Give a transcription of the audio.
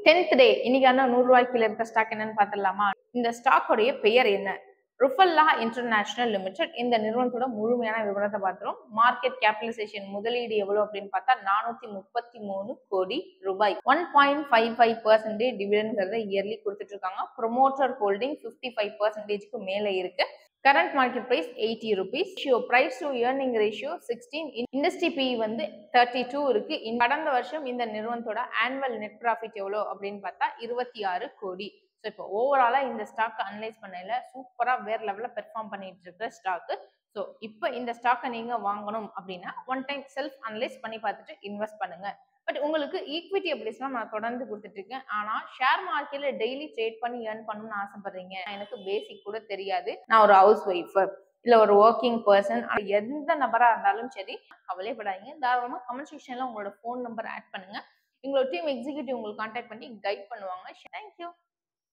10th டே இன்னைக்கான 100 ரூபாய்க்கு கீழ இருக்க ஸ்டாக் என்னன்னு பார்த்துடலாமா? இந்த ஸ்டாக்கோடைய பெயர் என்ன? ருஃபல்லா இன்டர்நேஷனல் லிமிடெட். இந்த நிறுவனத்தோட முழுமையான விவரத்தை பார்த்துரும். மார்க்கெட் கேபிடலைசேஷன் முதலீடு எவ்வளவு அப்படின்னு பார்த்தா 433 கோடி ரூபாய். 1.55% டிவிடெண்ட் இயர்லி கொடுத்துட்டு இருக்காங்க. ப்ரொமோட்டர் ஹோல்டிங் 55%க்கு மேல இருக்கு. Current market price 80 rupees. Price to earning ratio 16. Industry P வந்து 32 இருக்கு. கடந்த வருஷம் இந்த நிறுவனத்தோட ஆனுவல் நெட் ப்ராஃபிட் எவ்வளோ அப்படின்னு பார்த்தா 26 கோடி. ஸோ இப்போ ஓவராலா இந்த ஸ்டாக் அனலைஸ் பண்ணல சூப்பரா வேற லெவல்ல பெர்ஃபார்ம் பண்ணிட்டு இருக்கிற ஸ்டாக். ஸோ இப்போ இந்த ஸ்டாக்கை நீங்க வாங்கணும் அப்படின்னா ஒன் டைம் செல்ஃப் அனலைஸ் பண்ணி பார்த்துட்டு இன்வெஸ்ட் பண்ணுங்க. பட் உங்களுக்கு ஈக்விட்டி அப்ளிஸ்லாம் நான் தொடர்ந்து கொடுத்துட்டு இருக்கேன். ஆனா ஷேர் மார்க்கெட்ல டெய்லி ட்ரேட் பண்ணி ஏர்ன் பண்ணணும்னு ஆசைப்படுறீங்க, எனக்கு பேசிக் கூட தெரியாது, நான் ஒரு ஹவுஸ் ஒய்ஃப் இல்ல ஒரு ஒர்க்கிங் பர்சன், எந்த நபரா இருந்தாலும் சரி கவலைப்படாதீங்க. தாராளமா கமெண்ட் செக்ஷன்ல உங்களோட ஃபோன் நம்பர் ஆட் பண்ணுங்க. எங்களோட டீம் எக்ஸிக்யூட்டிவ் உங்களுக்கு கான்டாக்ட் பண்ணி கைட் பண்ணுவாங்க.